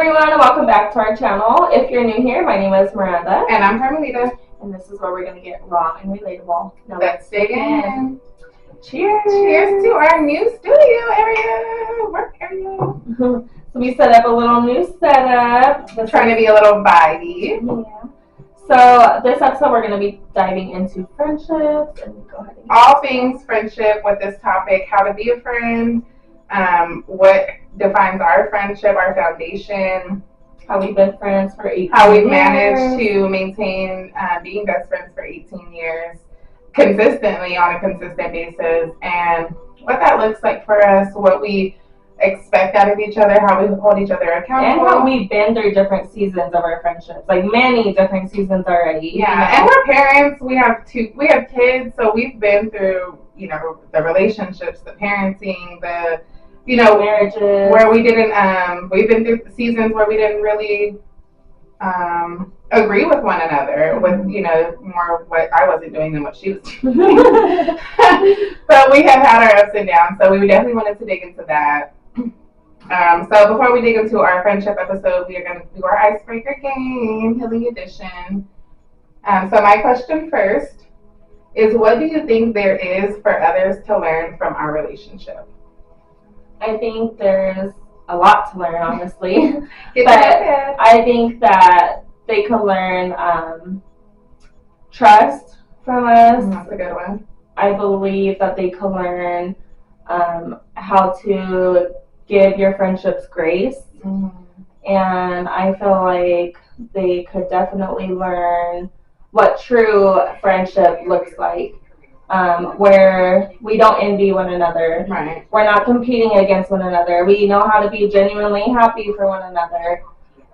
everyone, and welcome back to our channel. If you're new here, my name is Miranda. And I'm Carmelita. And this is where we're going to get raw and relatable. Now let's dig in. Cheers! Cheers to our new studio area, work area. So we set up a little new setup. Trying to be a little vibey. Yeah. So this episode, we're going to be diving into friendships. And go ahead and all things friendship with this topic, how to be a friend, what defines our friendship, our foundation, how we've been friends for 18 years. How we've managed to maintain being best friends for 18 years consistently on a consistent basis, and what that looks like for us, what we expect out of each other, how we hold each other accountable. And how we've been through different seasons of our friendships, like many different seasons already. Yeah, and we're parents, we have kids, so we've been through, the relationships, the parenting, the marriages, where we didn't we've been through seasons where we didn't really agree with one another, with more what I wasn't doing than what she was doing. But we have had our ups and downs, so we definitely wanted to dig into that. So before we dig into our friendship episode, we are going to do our icebreaker game, Hilly Edition. So my question first is, what do you think there is for others to learn from our relationship? I think there's a lot to learn, honestly. But I think that they can learn trust from us. That's a good one. I believe that they can learn how to give your friendships grace. Mm-hmm. And I feel like they could definitely learn what true friendship looks like. Where we don't envy one another. Right. We're not competing against one another. We know how to be genuinely happy for one another.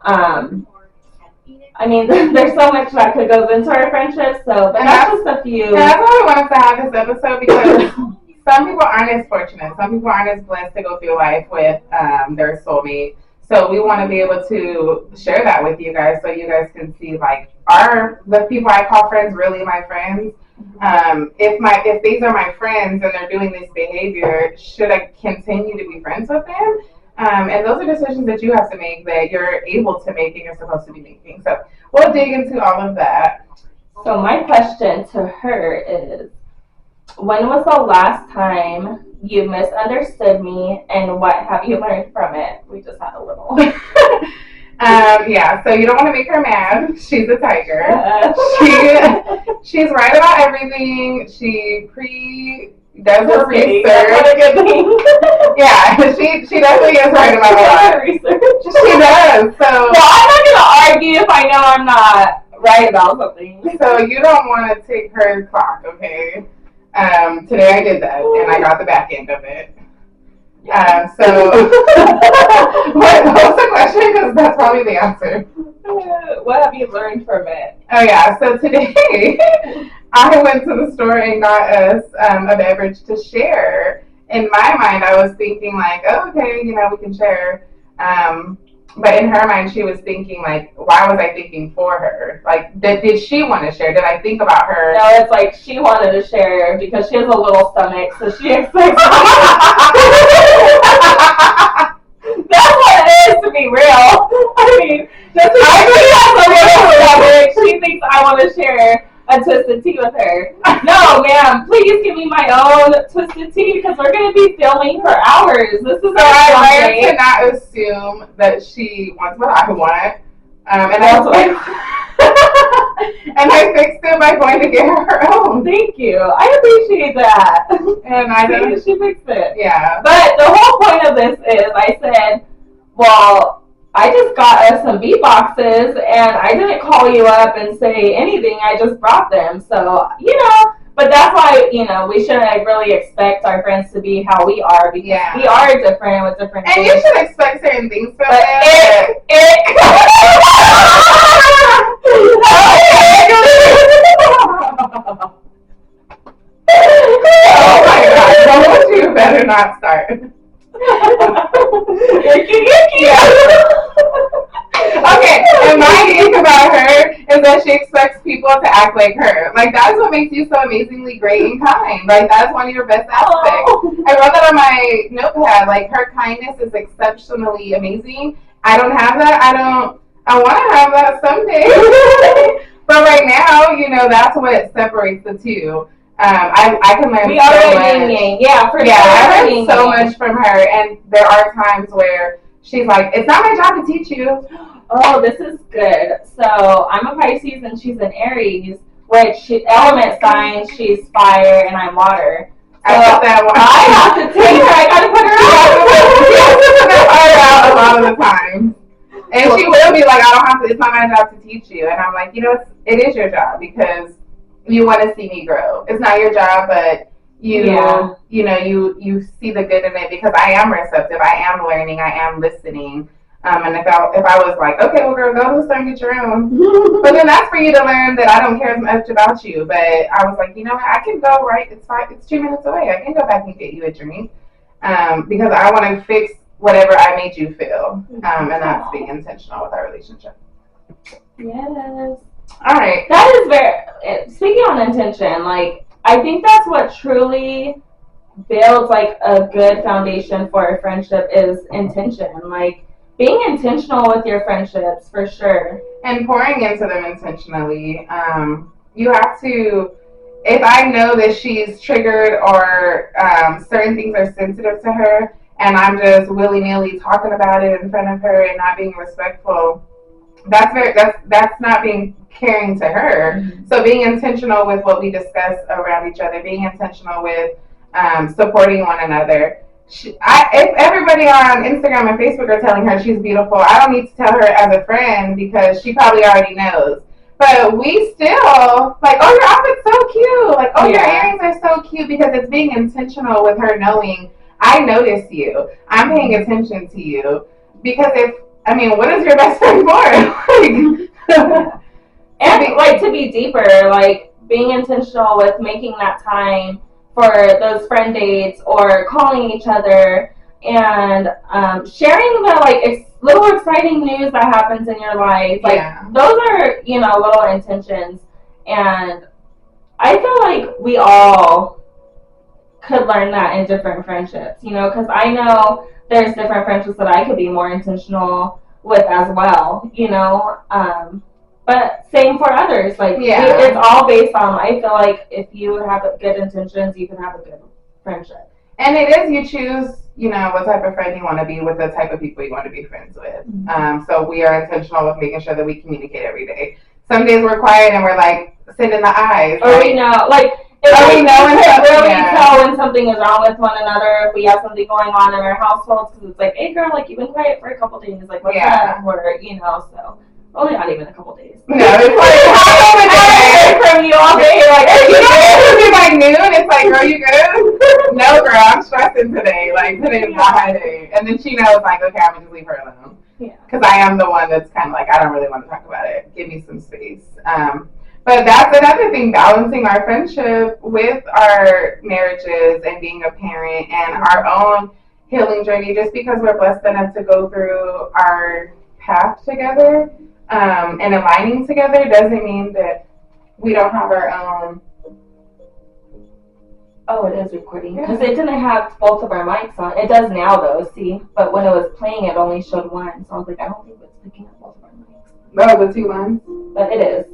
I mean, there's so much that could go into our friendships, but that's just a few. And that's why we wanted to have this episode, because some people aren't as fortunate. Some people aren't as blessed to go through life with their soulmate. So we want to be able to share that with you guys, so you guys can see, like, the people I call friends really my friends. If these are my friends and they're doing this behavior, should I continue to be friends with them? And those are decisions that you have to make, that you're able to make and you're supposed to be making. So we'll dig into all of that. So my question to her is, when was the last time you misunderstood me, and what have you learned from it? We just had a little. Yeah, so you don't want to make her mad. She's a tiger. She's right about everything. She does her research. That's a good thing. Yeah, she definitely is right about a lot. Research. She does. So, well, I'm not gonna argue if I know I'm not right about something. So you don't want to take her clock, okay? Today I did that, and I got the back end of it. So, what was the question? Because that's probably the answer. What have you learned from it? Oh, yeah. So today, I went to the store and got us a beverage to share. In my mind, I was thinking, like, oh, okay, we can share. But in her mind, she was thinking, like, why was I thinking for her? Like, did she want to share? Did I think about her? No, it's like she wanted to share because she has a little stomach, so she expects That's what it is, to be real. I mean, she thinks I want to share a twisted tea with her. No, ma'am, please give me my own twisted tea, because we're going to be filming for hours. This is so I learned to not assume that she wants what I want. And I fixed it by going to get her own. Thank you. I appreciate that. And I think she fixed it. Yeah. But the whole point of this is, I said, well, I just got us some beatboxes, and I didn't call you up and say anything. I just brought them. So, but that's why, we shouldn't really expect our friends to be how we are, because we are different with different things. And you should expect certain things from them. Oh my God, you better not start. Okay, and my thing about her is that she expects people to act like her. Like, that's what makes you so amazingly great and kind. Like, that's one of your best aspects. I wrote that on my notepad. Like, her kindness is exceptionally amazing, I don't have that. I want to have that someday. But right now, that's what separates the two. I can learn We so are much. yin yeah, for Yeah, sure. I We're learned so yin-yang. much from her, and there are times where she's like, "It's not my job to teach you." Oh, this is good. So I'm a Pisces and she's an Aries, which element sign, she's fire and I'm water. So I put that one. I have to take her. I gotta put her out a lot of the time. And she will be like, I don't have to, it's not my job to teach you. And I'm like, it is your job because you want to see me grow. It's not your job, but you see the good in it because I am receptive. I am learning. I am listening. And if I was like, okay, well, girl, go to the store and get your own. But then that's for you to learn that I don't care as much about you. But I was like, what? I can go right. It's 2 minutes away. I can go back and get you a drink because I want to fix whatever I made you feel. And that's being intentional with our relationship. Yes. All right. That is very, speaking on intention, like, I think that's what truly builds, like, a good foundation for a friendship is intention. Like, being intentional with your friendships, for sure. And pouring into them intentionally. You have to, if I know that she's triggered or certain things are sensitive to her, and I'm just willy nilly talking about it in front of her and not being respectful, that's not being caring to her. Mm-hmm. So being intentional with what we discuss around each other, being intentional with supporting one another. If everybody on Instagram and Facebook are telling her she's beautiful, I don't need to tell her as a friend because she probably already knows. But we still like, oh, your outfit's so cute. Like, oh, your earrings are so cute because it's being intentional with her knowing I notice you. I'm paying attention to you because what is your best friend for? And to be deeper, like being intentional with making that time for those friend dates or calling each other and sharing the little exciting news that happens in your life. Like those are little intentions, and I feel like we all could learn that in different friendships. Because I know there's different friendships that I could be more intentional with as well. But same for others. Like, it's all based on, I feel like if you have good intentions, you can have a good friendship. And it is, you choose, what type of friend you want to be with, the type of people you want to be friends with. Mm-hmm. So we are intentional with making sure that we communicate every day. Some days we're quiet and we're like sending the eyes. Or we know, like, we can really tell when something is wrong with one another, if we have something going on in our households, because it's like, hey girl, like, you've been quiet for a couple days, like, what's up? Or, so. Only not even a couple days. No, it's like I heard from you all day. Like, it'll be like noon. It's like, girl, you good? No, girl, I'm stressing today. Like, today's my high day. And then she knows, like, okay, I'm gonna just leave her alone. Yeah. Because I am the one that's kind of like, I don't really want to talk about it. Give me some space. But that's another thing, balancing our friendship with our marriages and being a parent and our own healing journey. Just because we're blessed enough to go through our path together. And aligning together doesn't mean that we don't have our own. Oh, it is recording. Because it didn't have both of our mics on. It does now, though, see? But when it was playing, it only showed one. So I was like, I don't think it's picking up both of our mics. Oh, the two lines? But it is.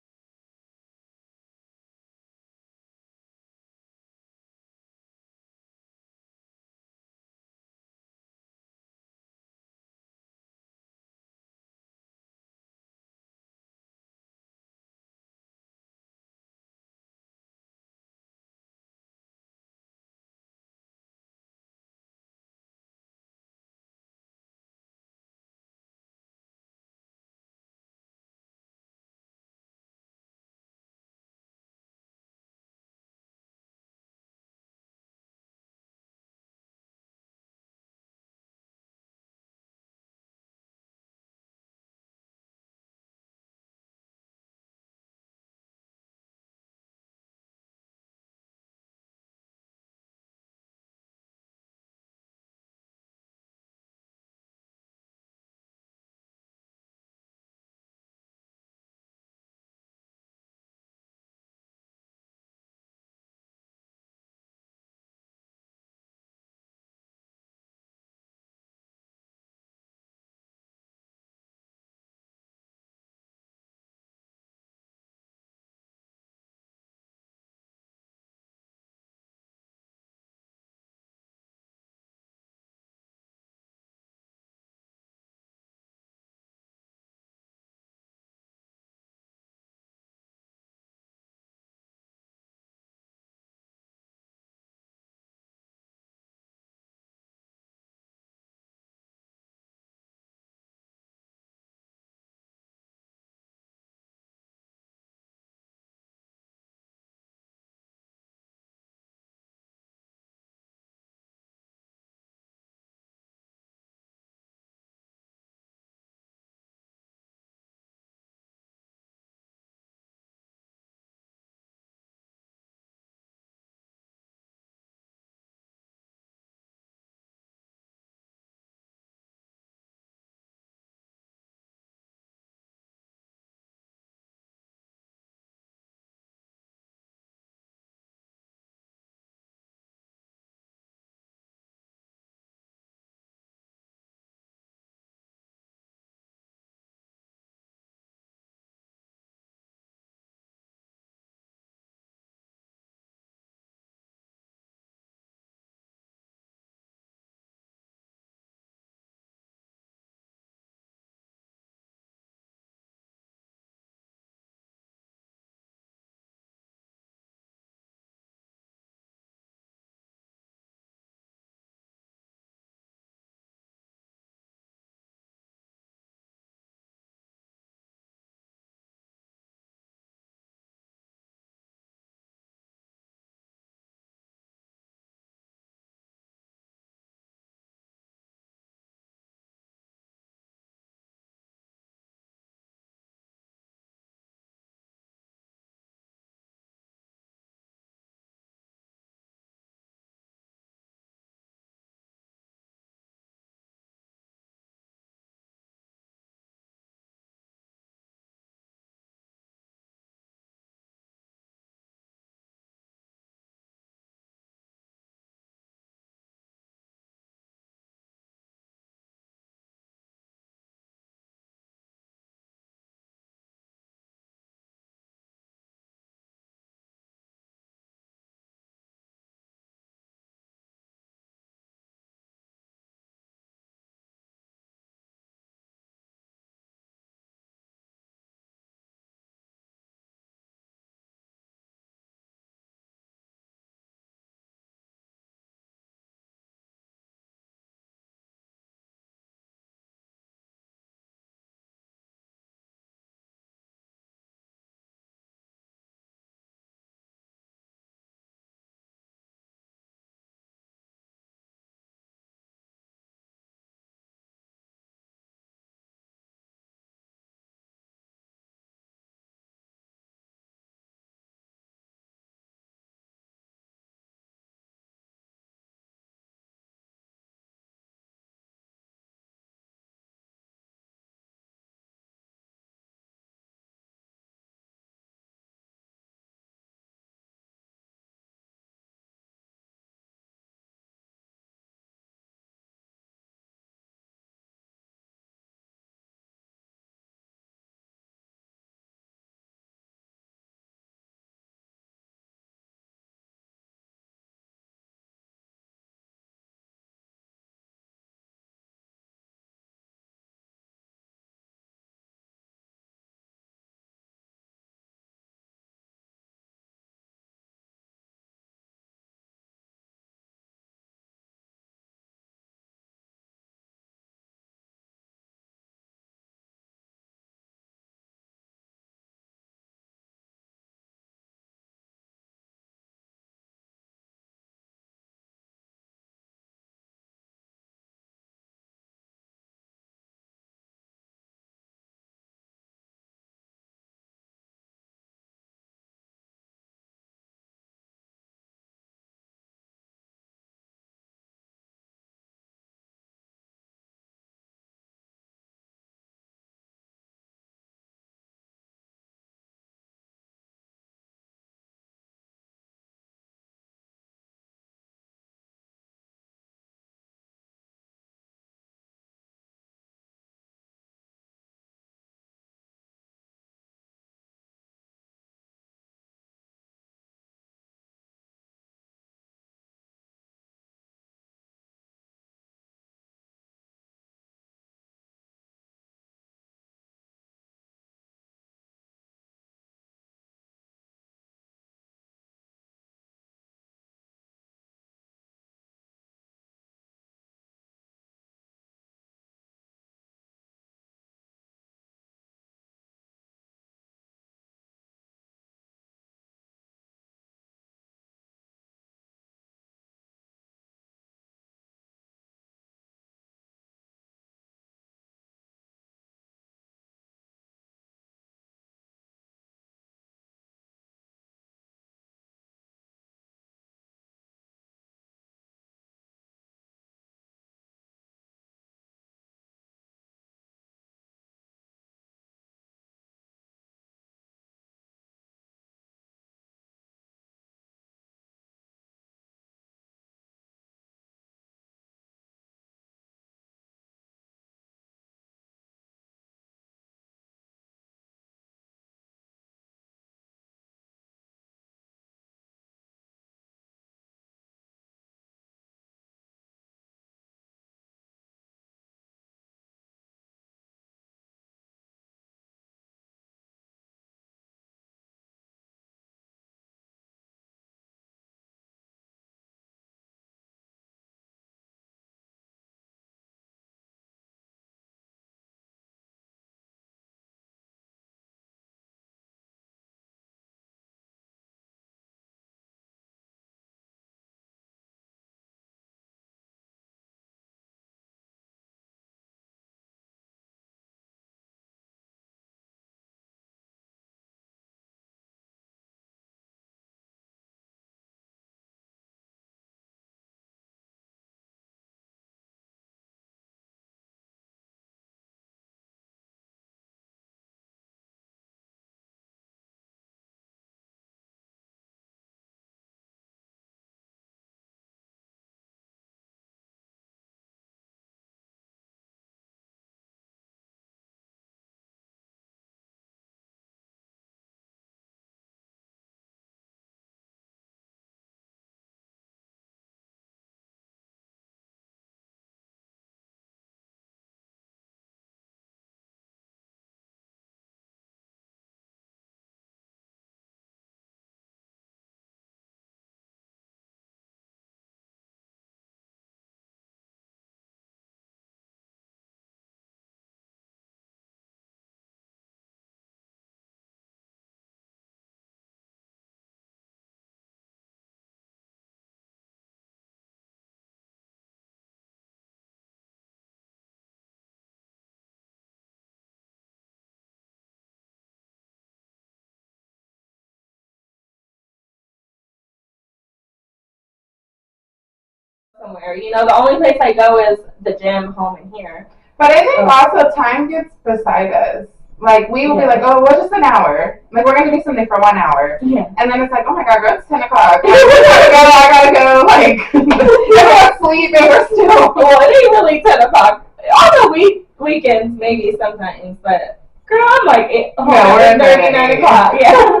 somewhere. You know, the only place I go is the gym, home, and here. But I think also time gets beside us. Like, we will be like, oh, well, just an hour. Like, we're going to do something for 1 hour. Yeah. And then it's like, oh, my God, girl, it's 10 o'clock. I gotta go. Like, everyone's sleeping. We're still. Well, it ain't really 10 o'clock. On the weekends, maybe sometimes. But, girl, I'm like, we're in 9 o'clock. Yeah.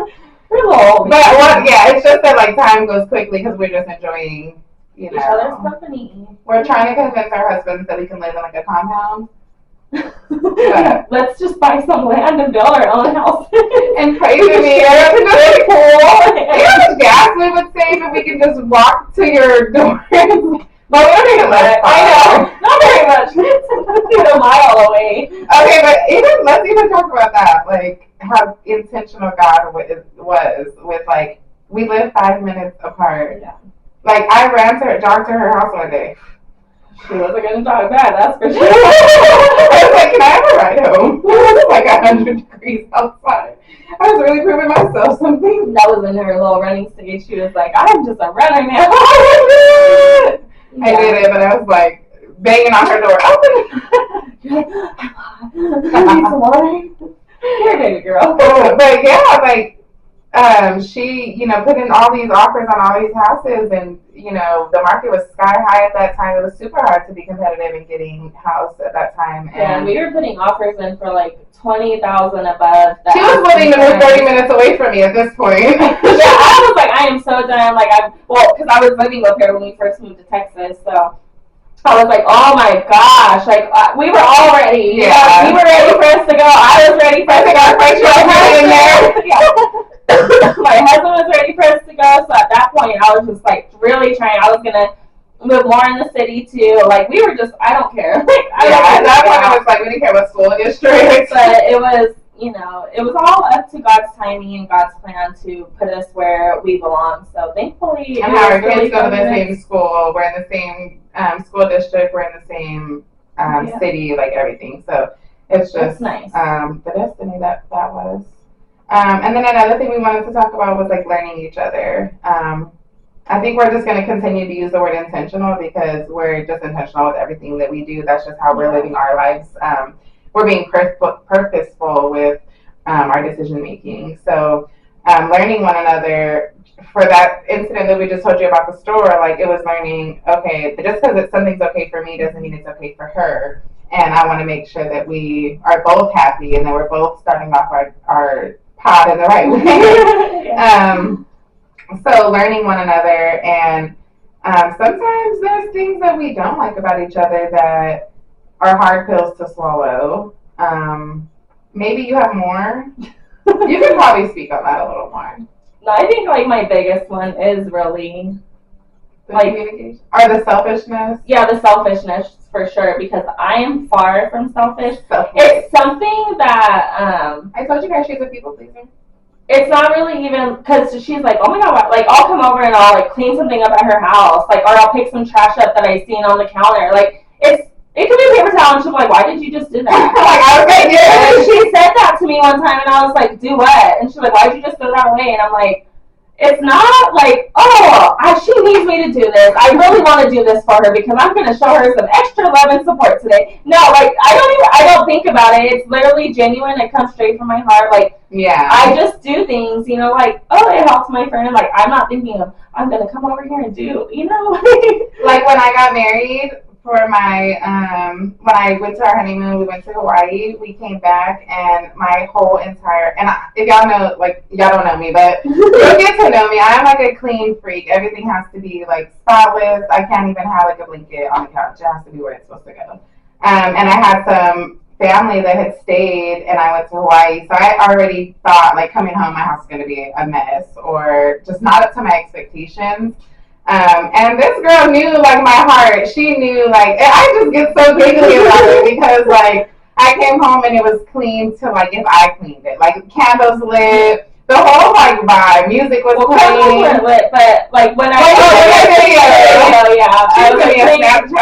We're a little old. But, it's just that, like, time goes quickly because we're just enjoying, each other's company. We're trying to convince our husbands that we can live in, like, a compound. Let's just buy some land and build our own house and pray to me. It's really cool. You know how much gas we would save if we could just walk to your door? But we don't even live. I know, not very much. It's a mile away. Okay, but let's even talk about that. Like how intentional God was with like we live 5 minutes apart. Yeah. Like I jogged to her house one day. She wasn't gonna talk bad, that's for sure. I was like, can I have a ride home? It was like 100 degrees outside. I was really proving myself something. That was in her little running stage. She was like, I'm just a runner now. I did it, but I was like banging on her door. Open it. You're like, I need some water. Here, baby girl. But yeah, like she, put in all these offers on all these houses, and the market was sky high at that time. It was super hard to be competitive in getting house at that time. And we were putting offers in for like 20,000 above. She was willing to move 30 minutes away from me at this point. Yeah, I was like, I am so done. Like because I was living with her when we first moved to Texas, so I was like, oh my gosh, like we were all ready. Yeah, we were ready for us to go. I was ready for us to go. In there. Yeah. My husband was ready for us to go, so at that point I was just like really trying. I was gonna move more in the city too. Like we were just, I don't care. Like at that point I was like, we didn't care what school district. But it was, it was all up to God's timing and God's plan to put us where we belong. So thankfully, and our kids go to the same school. We're in the same school district. We're in the same city, like everything. So it's just nice. The destiny that was. And then another thing we wanted to talk about was like learning each other. I think we're just going to continue to use the word intentional because we're just intentional with everything that we do. That's just how we're living our lives. We're being purposeful with our decision making. So learning one another. For that incident that we just told you about the store, like it was learning, okay, just because something's okay for me doesn't mean it's okay for her. And I want to make sure that we are both happy and that we're both starting off our pod in the right way. So learning one another, and sometimes there's things that we don't like about each other that are hard pills to swallow. Maybe you have more. You can probably speak on that a little more. No, I think like my biggest one is really communication or the selfishness. Yeah, the selfishness for sure, because I am far from selfish. It's something that I told you guys she's a people pleaser. It's not really even because she's like, oh my god, like I'll come over and I'll like clean something up at her house, like, or I'll pick some trash up that I seen on the counter. Like it could be a paper towel, and she'll be like, why did you just do that? Like, I was like, yeah. And she said that to me one time, and I was like, do what? And she's like, why'd you just throw that away? And I'm like, it's not like, she needs me to do this. I really want to do this for her because I'm going to show her some extra love and support today. No, like, I don't think about it. It's literally genuine. It comes straight from my heart. Like, yeah, I just do things, like, it helps my friend. Like, I'm not thinking of, I'm going to come over here and do, Like, when I got married, for my, when I went to our honeymoon, we went to Hawaii, we came back, and my whole entire, if y'all know, like, y'all don't know me, but you'll get to know me. I'm like a clean freak. Everything has to be, like, spotless. I can't even have, like, a blanket on the couch. It has to be where it's supposed to go. And I had some family that had stayed, and I went to Hawaii, so I already thought, like, coming home, my house is going to be a mess, or just not up to my expectations. And this girl knew, like, my heart. She knew, like, I just get so giggly about it because, like, I came home and it was clean to, like, if I cleaned it. Like, candles lit, the whole, like, vibe. Music was playing. Candles were lit, but, like, when I I was like,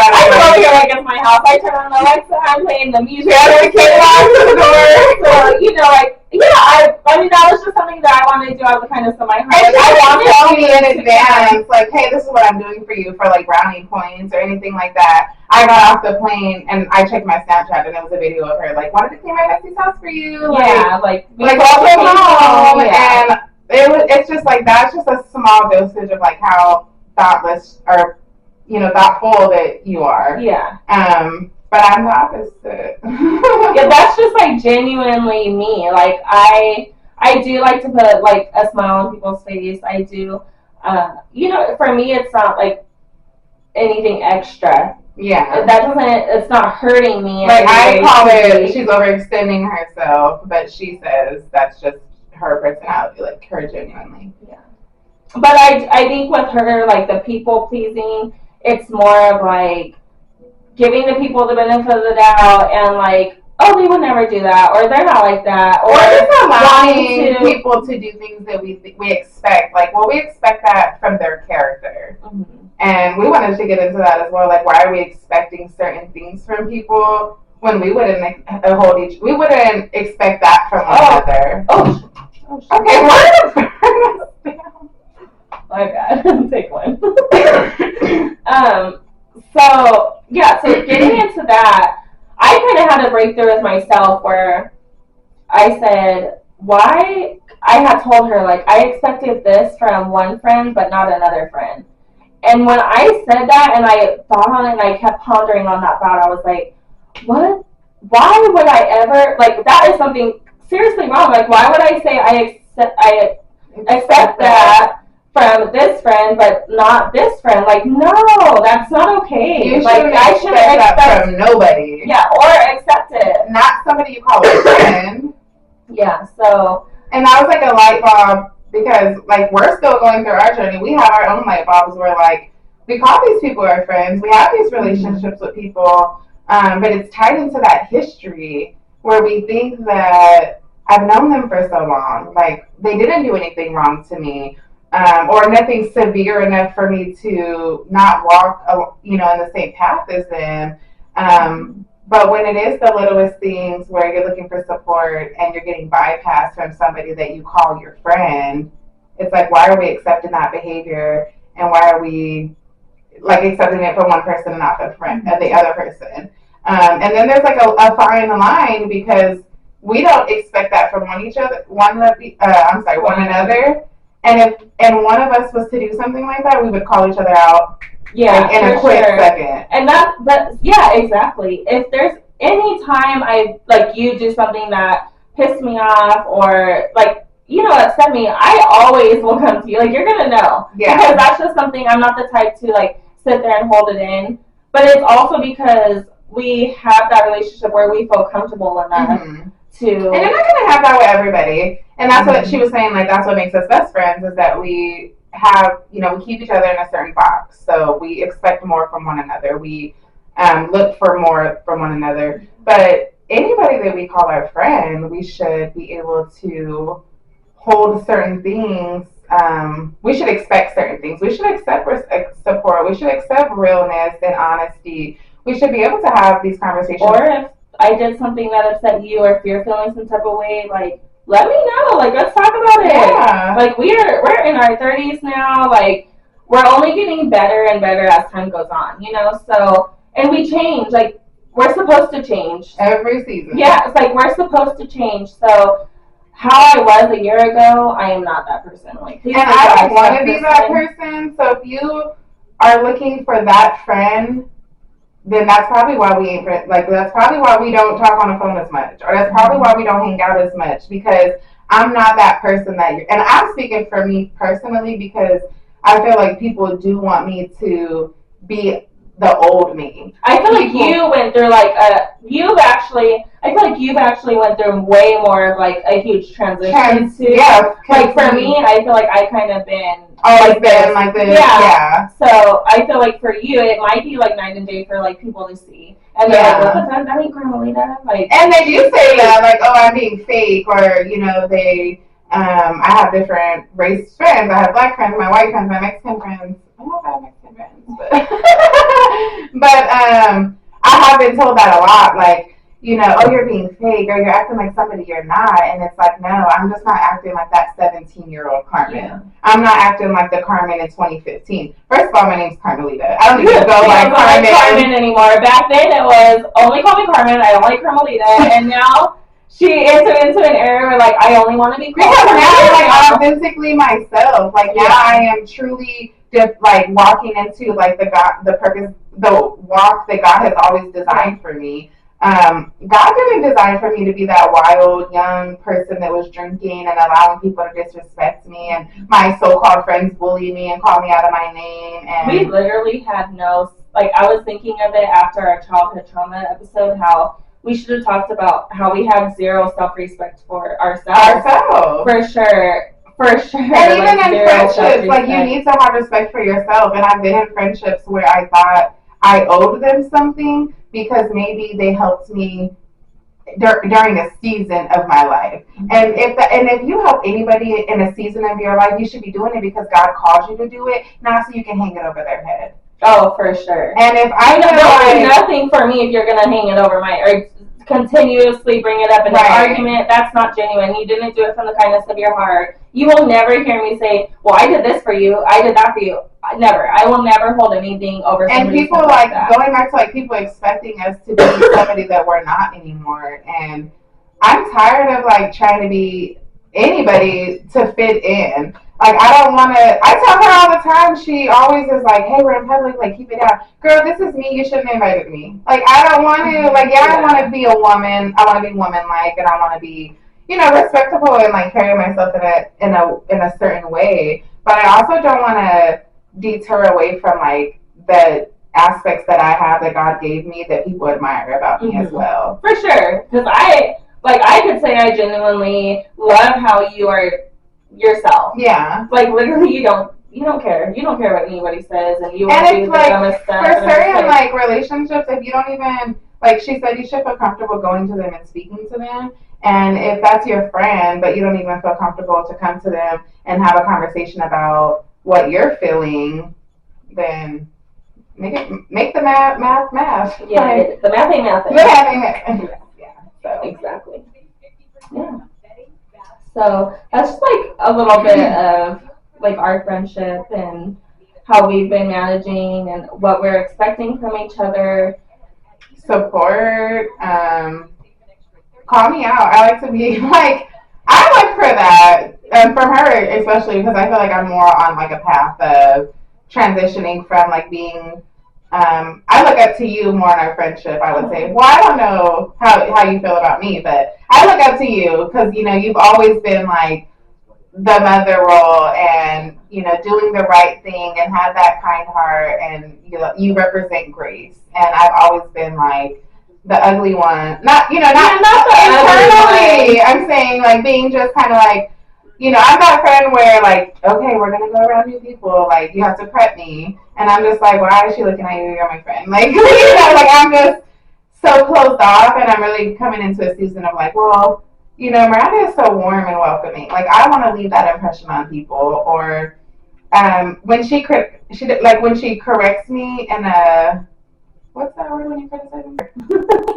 I come over here like it's my house. I turn on the lights, I'm playing the music. Yeah, the kid walks to the door. So, I mean, that was just something that I wanted to do out of the kindness of my heart. And I wanted to tell me in to advance, like, hey, this is what I'm doing for you for like brownie points or anything like that. I got off the plane and I checked my Snapchat and it was a video of her like, wanted to clean my bestie's house for you. Yeah, like welcome home. And it's just like that's just a small dosage of like how thoughtless or thoughtful that you are. Yeah. But I'm the opposite. Yeah, that's just like genuinely me. Like I do like to put like a smile on people's face. I do. For me, it's not like anything extra. Yeah. It's not hurting me. Like I call it, she's overextending herself, but she says that's just her personality, like her genuinely. Yeah. But I think with her, like the people pleasing, it's more of like giving the people the benefit of the doubt and like, oh, they would never do that, or they're not like that, or just allowing people to do things that we expect. Like, well, we expect that from their character. Mm-hmm. And we wanted to get into that as well. Like, why are we expecting certain things from people when we wouldn't we wouldn't expect that from one another? Oh. Okay, what? My bad. Take one. So getting into that, I kind of had a breakthrough with myself where I said, why? I had told her, like, I expected this from one friend, but not another friend. And when I said that and I thought on it and I kept pondering on that thought, I was like, what? Why would I ever, like, that is something seriously wrong. Like, why would I say I accept that from this friend, but not this friend? Like, no, that's not okay. You I shouldn't expect that from nobody. Yeah, or accept it. Not somebody you call a friend. Yeah, so. And that was like a light bulb because, like, we're still going through our journey. We have our own light bulbs where, like, we call these people our friends. We have these relationships with people, but it's tied into that history where we think that I've known them for so long. Like, they didn't do anything wrong to me. Or nothing severe enough for me to not walk, in the same path as them. But when it is the littlest things where you're looking for support and you're getting bypassed from somebody that you call your friend, it's like, why are we accepting that behavior? And why are we like accepting it from one person and not the other person? And then there's like a fine line because we don't expect that from one another. And if one of us was to do something like that, we would call each other out. Yeah, in a quick second. And exactly. If there's any time you do something that pissed me off or upset me, I always will come to you. Like, you're gonna know. Yeah. Because that's just something, I'm not the type to like sit there and hold it in. But it's also because we have that relationship where we feel comfortable enough to. And you're not gonna have that with everybody. And that's what she was saying. Like, that's what makes us best friends is that we have, we keep each other in a certain box. So we expect more from one another. We look for more from one another. But anybody that we call our friend, we should be able to hold certain things. We should expect certain things. We should accept support. We should accept realness and honesty. We should be able to have these conversations. Or if I did something that upset you, or if you're feeling some type of way, like, let me know. Like, let's talk about it. Yeah. Like, we're in our 30s now. Like, we're only getting better and better as time goes on, So, and we change. Like, we're supposed to change. Every season. Yeah, it's like we're supposed to change. So, how I was a year ago, I am not that person. Like, and I don't want to be that person. So, if you are looking for that friend, then that's probably why we ain't friends. Like, that's probably why we don't talk on the phone as much. Or that's probably why we don't hang out as much. Because I'm not that person that you're... And I'm speaking for me personally because I feel like people do want me to be the old me. I feel like you went through like I feel like you've actually went through way more of like a huge transition too. Yeah. Like for me, I feel like I kind of been always been like this. Yeah. So I feel like for you, it might be like night and day for like people to see. And they're like, what the fuck? That ain't Carmelita. Like, and they do say that, like, oh, I'm being fake, or they. I have different race friends. I have black friends, my white friends, my Mexican friends. I don't know if I have Mexican friends, but I have been told that a lot. Like, you know, oh, you're being fake or you're acting like somebody you're not. And it's like, no, I'm just not acting like that 17-year-old Carmen. Yeah. I'm not acting like the Carmen in 2015. First of all, my name's Carmelita. I don't even go I like don't like Carmen. Carmen anymore. Back then it was only call me Carmen. I don't like Carmelita. And now she entered into an era where like I only want to be called Because now I'm like Carmelita. authentically myself. Like now I am truly just like walking into like the purpose, the walk that God has always designed for me. God didn't design for me to be that wild young person that was drinking and allowing people to disrespect me, and my so-called friends bully me and call me out of my name. And We literally had no, like, I was thinking of it after our childhood trauma episode, how we should have talked about how we had zero self-respect for ourselves. For sure. For sure. And even like, in zero friendships, self-respect. like you need to have respect for yourself. And I've been in friendships where I thought I owed them something because maybe they helped me during a season of my life. And if you help anybody in a season of your life, you should be doing it because God called you to do it, not so you can hang it over their head. Oh, for sure. And if I know there'll be nothing for me if you're gonna hang it over my or continuously bring it up in an argument. That's not genuine. You didn't do it from the kindness of your heart. You will never hear me say, "Well, I did this for you. I did that for you." Never. I will never hold anything over. And people like that. Going back to like people expecting us to be somebody that we're not anymore. And I'm tired of like trying to be anybody to fit in. Like, I don't want to, I tell her all the time, she always is like, hey, we're in public, like, keep it down. Girl, this is me, you shouldn't have invited me. Like, I don't want to, like, I want to be a woman, I want to be woman-like, and I want to be, you know, respectable and, like, carry myself in a certain way. But I also don't want to deter away from, like, the aspects that I have that God gave me that people admire about me as well. For sure, because I could say I genuinely love how you are yourself. Yeah. Like literally you don't care. You don't care what anybody says and you won't do the like, dumbest stuff. For certain like relationships, if you don't even like she said you should feel comfortable going to them and speaking to them. And if that's your friend, but you don't even feel comfortable to come to them and have a conversation about what you're feeling, then make the math. Yeah, like, the math ain't math. The math ain't math. Yeah. So exactly. Yeah. So that's just like a little bit of like our friendship and how we've been managing and what we're expecting from each other. Support. Call me out. I like to be like, I look for that. And for her especially because I feel like I'm more on like a path of transitioning from like being I look up to you more in our friendship, I would say. Well, I don't know how you feel about me, but I look up to you because, you know, you've always been like the mother role and, you know, doing the right thing and have that kind heart and, you represent grace. And I've always been like the ugly one. Not the internally. I'm saying like being just kind of like, you know, I'm that friend where, like, okay, we're going to go around new people. Like, you have to prep me. And I'm just like, why is she looking at you? You're my friend. Like, you know, like, I'm just so closed off. And I'm really coming into a season of, like, well, you know, Miranda is so warm and welcoming. Like, I want to leave that impression on people. Or when she corrects me in a, what's that word when you criticize me?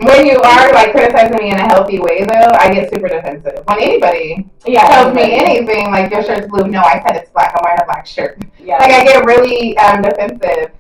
When you are like criticizing me in a healthy way, though, I get super defensive. When anybody tells me anything, like your shirt's blue, no, I said it's black. I'm wearing a black shirt. Yeah. Like I get really defensive.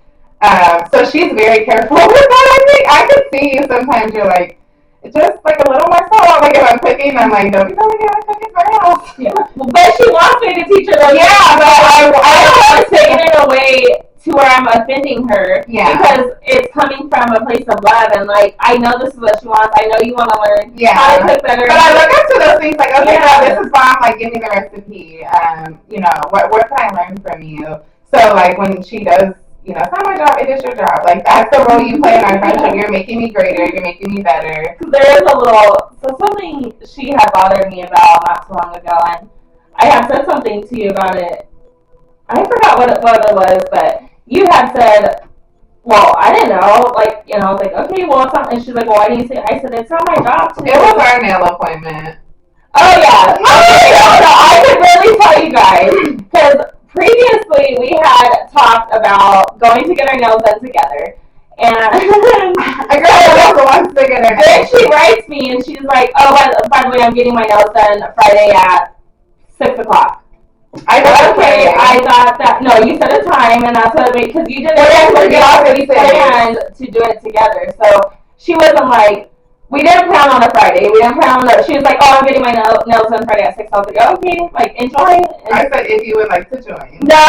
So she's very careful with that. I think I can see you sometimes. You're like, just like a little more salt. Like if I'm cooking, I'm like, don't be telling me how to cook it for else. Yeah. But she wants me to teach her. Those yeah, but I don't want to take it in a way to where I'm offending her. Yeah. Because it's coming from a place of love and like I know this is what she wants. I know you want to learn how to cook better. But I look up to those things like, okay, now this is bomb, like give me the recipe. You know, what can I learn from you? So like when she does, you know, it's not my job, it is your job. Like that's the role you play in our friendship. You're making me greater, you're making me better. There is something she had bothered me about not too long ago and I had said something to you about it. I forgot what it was, but you had said, well, I didn't know, like, you know, I was like, okay, well, it's not, and she's like, well, why didn't you say it? I said, it's not my job to. It was our nail appointment. Oh, yeah. So I could really tell you guys, because previously we had talked about going to get our nails done together, And A girl also wants to get her then nails. she writes me and she's like, oh, by the way, I'm getting my nails done Friday at 6 o'clock. I thought, Okay, I thought that, no, you set a time and that's what I made, because you didn't already planned to do it together. So she wasn't like, we didn't plan on a Friday. We didn't plan on a, she was like, oh, I'm getting my nails done Friday at 6. I was like, okay, like, enjoy. I said if you would like to join. No,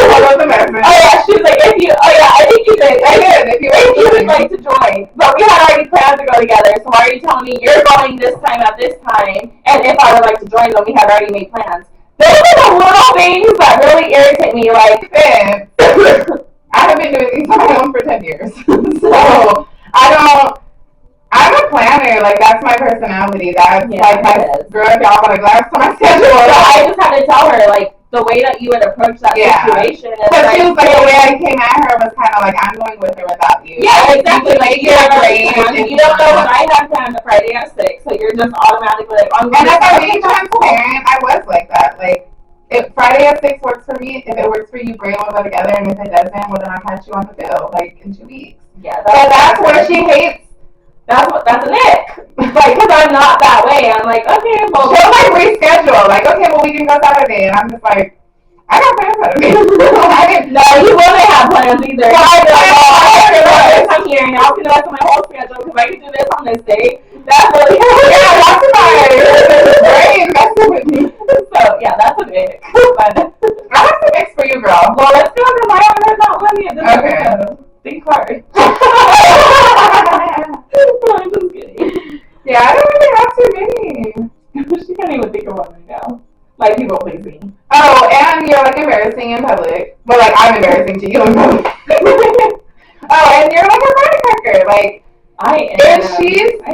What was the message? oh yeah, she was like, if you, oh yeah, I think you did. I did, if you would like to join. But we had already planned to go together, so why are you telling me you're going this time at this time, and if I would like to join them, we had already made plans. Those are the little things that really irritate me, like, I have been doing these on my own for 10 years. So, I'm a planner, like, that's my personality. That's, Yeah, like, my, it is. girl, if y'all want to glance to my schedule. So I just had to tell her, like, the way that you would approach that situation. Because she was like, the way I came at her was kind of like, I'm going with or without you. Yeah, exactly. Like, You you're don't great. understand. You don't know what I have planned a Friday at 6, so you're just automatically like, I'm going And to if I'm being transparent, I was like that. Like, if Friday at 6 works for me, if it works for you, great, we'll go together. And if it doesn't, well, then I'll catch you on the field, like, in 2 weeks. Yeah, So that's where she hates. That's an ick. Like, because I'm not that way. I'm like, okay, well. She'll, like, reschedule. Like, okay, well, we can go Saturday. And I'm just like, I got plans Saturday. No, you wouldn't have plans either. Well, I I'm here now. Can I my whole schedule? Because I can do this on this day. That's really yeah, that's my brain messing with me. So, yeah, that's a ick. But I have some mix for you, girl. well, let's go to my own not one yet. Okay. Think hard. I'm just kidding. Yeah, I don't really have too many. She can't even think of one right now. Like, people pleasing. Oh, and you're, like, embarrassing in public. Well, like, I'm embarrassing to you in public. Oh, and you're, like, a firecracker. Like, I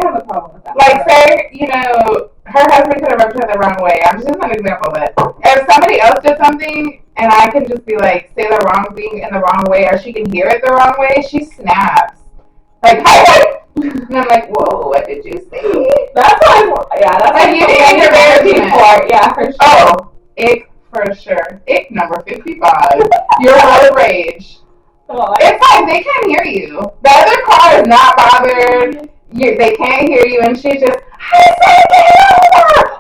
have a problem with that. like, say, you know, her husband could have rubbed her the wrong way. I'm just an example, but if somebody else did something and I can just be like, say the wrong thing in the wrong way, or she can hear it the wrong way, she snaps. Like, and I'm like, whoa, what did you say? That's why, that's like, you need your embarrassment. Yeah, for sure. Oh, ick for sure. Ick number 55. Your road rage. Well, It's like they can't hear you. The other car is not bothered. They can't hear you, and she's just, I said get over.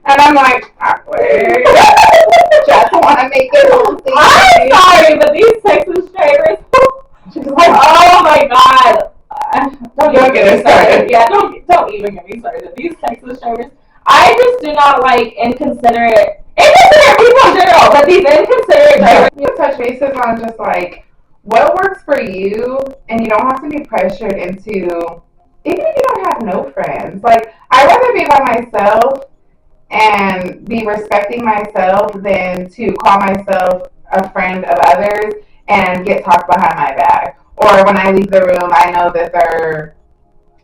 And I'm like, awkward. Just want to make it home. I'm sorry, but these Texas drivers, she's like, oh my god. Don't get us started. Yeah, don't even get me started. These Texas drivers, I just do not like inconsiderate people in general, but these inconsiderate drivers. You touch bases on just like what works for you, and you don't have to be pressured into, even if you don't have no friends. Like, I'd rather be by myself and be respecting myself than to call myself a friend of others and get talked behind my back. Or when I leave the room, I know that their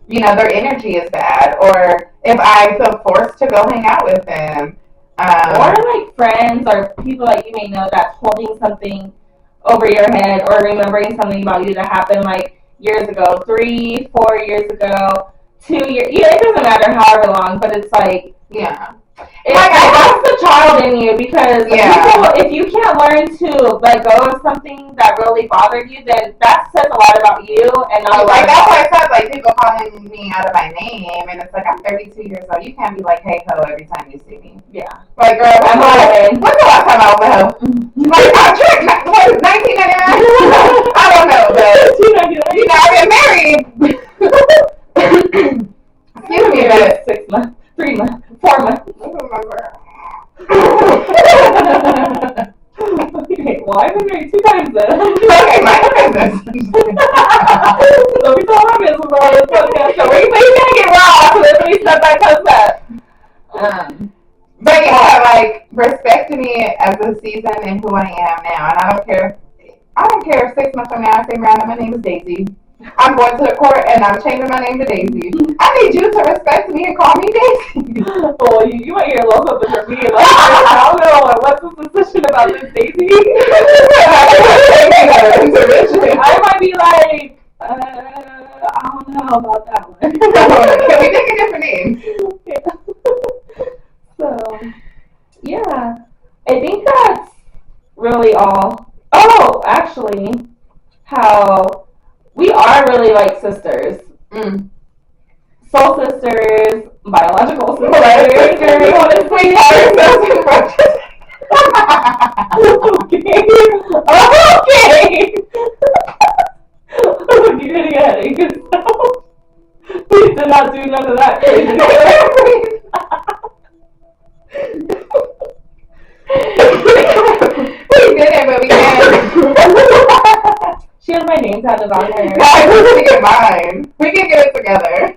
energy is bad. Or if I feel forced to go hang out with them. Or like friends or people that you may know that's holding something over your head or remembering something about you that happened like years ago, 3, 4 years ago, 2 years. Yeah, it doesn't matter however long, but it's like, yeah. It's like, that's the child in you, because people, if you can't learn to let go of something that really bothered you, then that says a lot about you and not a lot like, that's about why I said, like, people calling me out of my name, and it's like, I'm 32 years old. You can't be like, hey, ho, every time you see me. Yeah. Like, girl, when's the last time I was a hoe? Like, I'm tricked. What, 1999? I don't know, but, you know, I've been married. Excuse me, but 6 months, 3 months, 4 months. Okay, well, I've been married 2 times then. Okay, mind your business. So we told my business about this podcast, so we can't get raw, so there's any stuff that comes up. But yeah, like, respect me as a season and who I am now, and I don't care if 6 months from now I say, Miranda, my name is Daisy. I'm going to the court and I'm changing my name to Daisy. I need you to respect me and call me Daisy. Well, you might hear a little something from me. Like, I don't know, like, what's the suspicion about this Daisy? I might be like, I don't know about that one. Can we take a different name? So, yeah. I think that's really all. Oh, actually. previously how we are really like sisters. Soul sisters, biological sisters. We call ourselves brothers. Okay. You're getting ahead of yourself. We did not do none of that crazy We did it, but we can't. She has my name tatted on her. Guys, we get mine. We can get it together.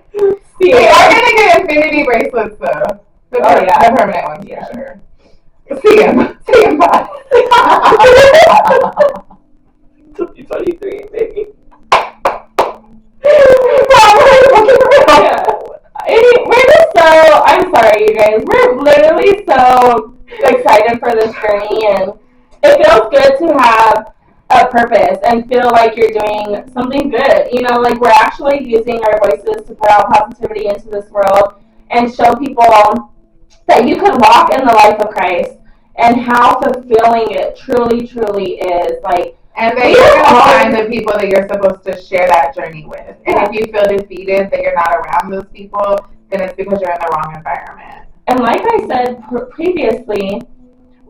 See, we are gonna get infinity bracelets though. The permanent ones for sure. See him, bye. 2023, baby. I'm sorry, you guys. We're literally so excited for this journey, and it feels good to have a purpose and feel like you're doing something good. You know, like we're actually using our voices to put out positivity into this world and show people that you can walk in the life of Christ and how fulfilling it truly, truly is. Like, and that you're going to find the people that you're supposed to share that journey with. And if you feel defeated that you're not around those people, then it's because you're in the wrong environment. And like I said previously,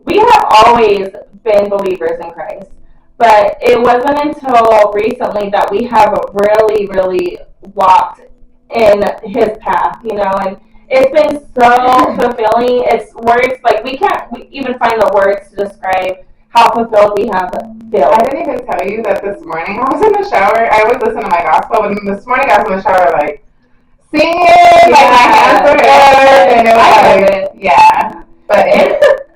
we have always been believers in Christ. But it wasn't until recently that we have really, really walked in his path, you know, and it's been so fulfilling. It's words, like we can't even find the words to describe how fulfilled we have felt. I didn't even tell you that this morning I was in the shower. I always listen to my gospel, but this morning I was in the shower like singing, like my hands were up, and it was like, yeah. But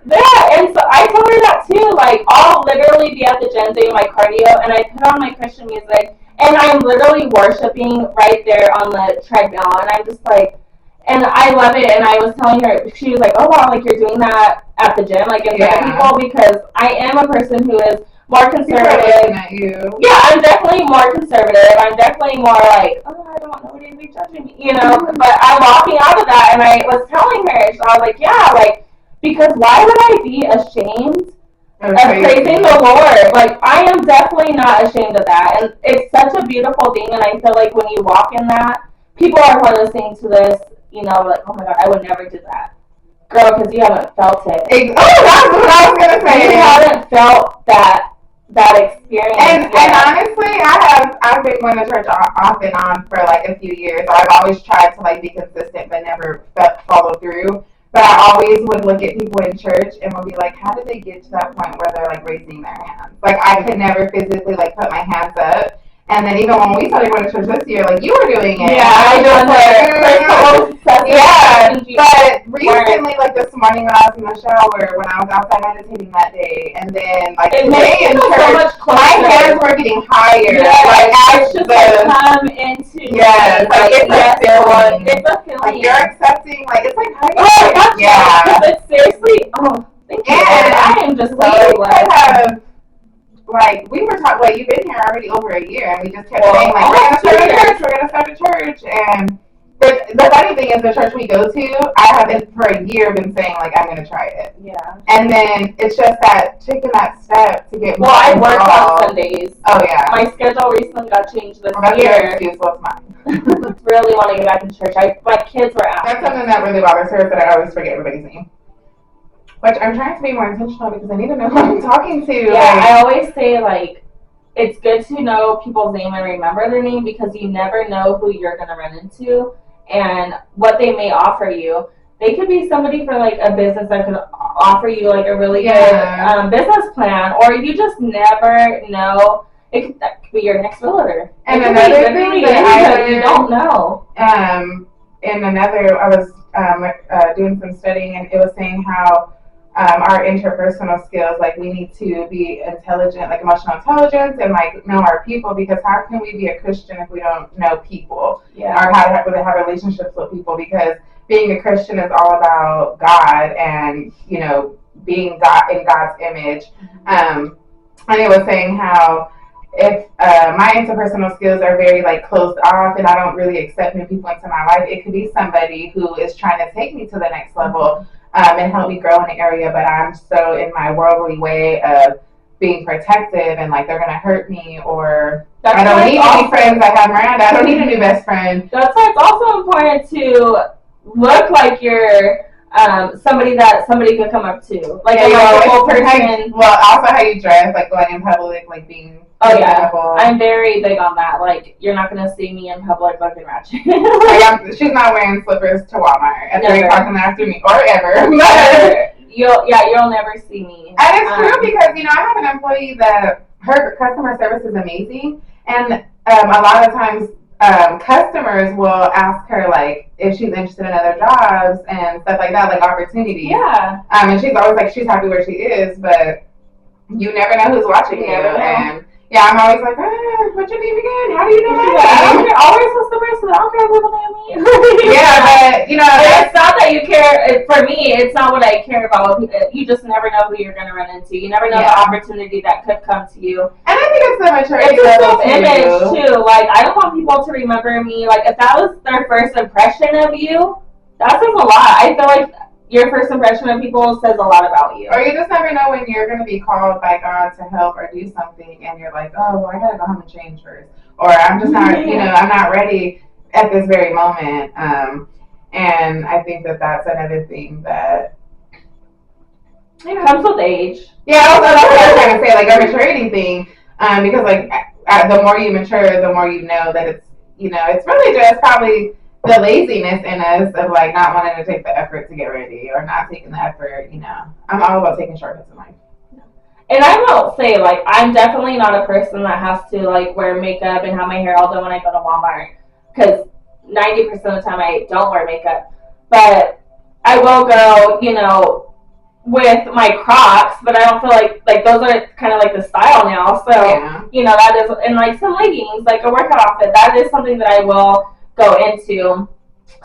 yeah, and so I told her that too. Like, I'll literally be at the gym doing my cardio, and I put on my Christian music, and I'm literally worshiping right there on the treadmill, and I'm just like, and I love it. And I was telling her, she was like, "Oh wow, like you're doing that at the gym, like in front of people," because I am a person who is more conservative. At you. Yeah, I'm definitely more conservative. I'm definitely more like, oh, I don't want nobody to be judging me, you know. But I'm walking out of that, and I was telling her, so I was like, yeah, like. Because why would I be ashamed of praising the Lord? Like, I am definitely not ashamed of that. And it's such a beautiful thing. And I feel like when you walk in that, people are listening to this, you know, like, oh my God, I would never do that. Girl, because you haven't felt it. Oh, that's what I was going to say. You haven't felt that experience. And honestly, I've been going to church off and on for like a few years. I've always tried to like be consistent, but never follow through. But I always would look at people in church and would be like, how did they get to that point where they're like raising their hands? Like I could never physically like put my hands up. And then even when we started going to church this year, like you were doing it. Yeah, I was like, yeah. But recently, like this morning when I was in the shower, when I was outside meditating that day, and then like today in church, so my hands were getting higher. Yeah, like it's just like come into like it's a feeling. It's a feeling. Like you're accepting, like it's like how you But seriously, thank you. And I am just so glad. Like, we were talking, like, you've been here already over a year, and we just kept saying, like, we're going to start a church, and the funny thing is, the church we go to, I have been, for a year, been saying, like, I'm going to try it. Yeah. And then, it's just that, taking that step to get more I work involved. on Sundays. Oh, yeah. My schedule recently got changed this That's year. your excuse, what's mine? Really want to get back to church. My kids were out. That's something that really bothers her, that I always forget everybody's name. Which I'm trying to be more intentional because I need to know who I'm talking to. Yeah, like, I always say, like, it's good to know people's name and remember their name because you never know who you're going to run into and what they may offer you. They could be somebody for, like, a business that could offer you, like, a really good business plan, or you just never know. That could be your next realtor. And another thing that you don't know. In another, I was doing some studying, and it was saying how our interpersonal skills, like we need to be intelligent, like emotional intelligence, and like know our people, because how can we be a Christian if we don't know people? Yeah. Or how to have relationships with people? Because being a Christian is all about God and, you know, being God in God's image. And it was saying how if my interpersonal skills are very like closed off and I don't really accept new people into my life, it could be somebody who is trying to take me to the next level and help me grow in an area, but I'm so in my worldly way of being protective and like they're gonna hurt me, or That's I don't why need it's any also- friends. I have Miranda. I don't need a new best friend. That's why it's also important to look like you're somebody that somebody could come up to, like a likable person. Well, also how you dress, like going in public, like being. Oh yeah, presentable. I'm very big on that. Like, you're not gonna see me in public looking ratchet. She's not wearing slippers to Walmart at 3 o'clock in the afternoon or ever. You'll never see me. And it's true because I have an employee that her customer service is amazing, and a lot of times customers will ask her like if she's interested in other jobs and stuff like that, like opportunities. Yeah. And she's always like she's happy where she is, but you never know who's watching you. And yeah, I'm always like, what's your name again? How do you know that? I don't care. Always customers, so I don't care if people name me. Yeah, but it's not that you care. For me, it's not what I care about. You just never know who you're going to run into. You never know the opportunity that could come to you. And I think it's the maturity level. It's a self-image too. Like, I don't want people to remember me. Like, if that was their first impression of you, that says a lot. I feel like your first impression of people says a lot about you. Or you just never know when you're going to be called by God to help or do something, and you're like, oh, well, I got to go home and change first. Or I'm just not, I'm not ready at this very moment. And I think that that's another thing that comes with age. Yeah, also that's what I was trying to say, like a maturity thing. Because like the more you mature, the more you know that it's it's really just probably the laziness in us of like not wanting to take the effort to get ready or not taking the effort. I'm all about taking shortcuts in life. And I will say, like, I'm definitely not a person that has to like wear makeup and have my hair all done when I go to Walmart, because 90% of the time I don't wear makeup. But I will go, with my Crocs, but I don't feel like those are kind of like the style now. So, that is, and like some leggings, like a workout outfit, that is something that I will go into.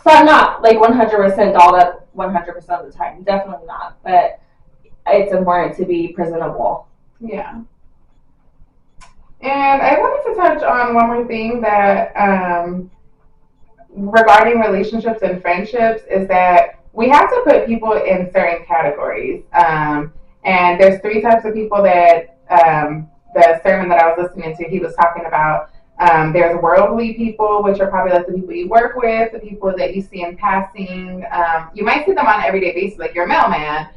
So I'm not like 100% dolled up 100% of the time. Definitely not. But it's important to be presentable. Yeah. And I wanted to touch on one more thing that regarding relationships and friendships is that we have to put people in certain categories. And there's 3 types of people that the sermon that I was listening to, he was talking about. There's worldly people, which are probably like the people you work with, the people that you see in passing. You might see them on an everyday basis, like your mailman.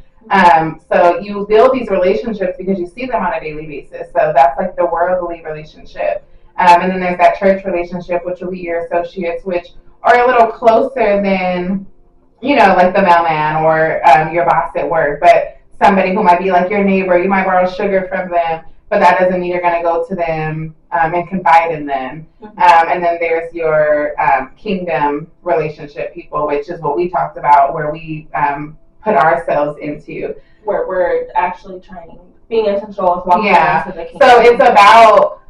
So you build these relationships because you see them on a daily basis. So that's like the worldly relationship. And then there's that church relationship, which will be your associates, which are a little closer than, like the mailman or your boss at work, but somebody who might be like your neighbor. You might borrow sugar from them, but that doesn't mean you're going to go to them and confide in them. And then there's your kingdom relationship people, which is what we talked about, where we put ourselves into. Where we're actually being intentional with walking into the kingdom. So it's about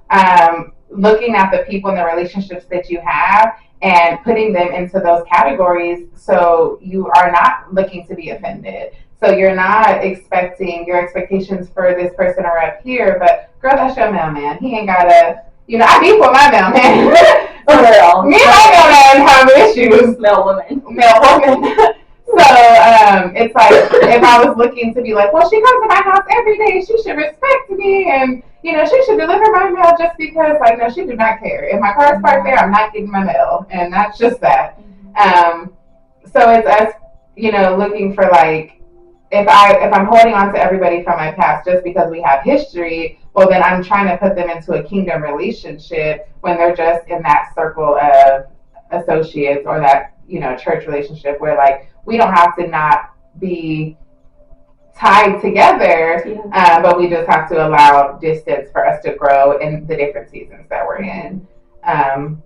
looking at the people and the relationships that you have and putting them into those categories, so you are not looking to be offended. So you're not expecting, your expectations for this person are up here, but girl, that's your mailman. He ain't gotta, I beef with my mailman. For real. Me and my mailman have issues. Male woman. So it's like, if I was looking to be like, well, she comes to my house every day, she should respect me, and she should deliver my mail just because, like, no, she do not care. If my car's parked there, I'm not getting my mail, and that's just that. So it's us, looking for like, if I'm holding on to everybody from my past just because we have history, well, then I'm trying to put them into a kingdom relationship when they're just in that circle of associates or that church relationship where like we don't have to not be tied together, but we just have to allow distance for us to grow in the different seasons that we're in. And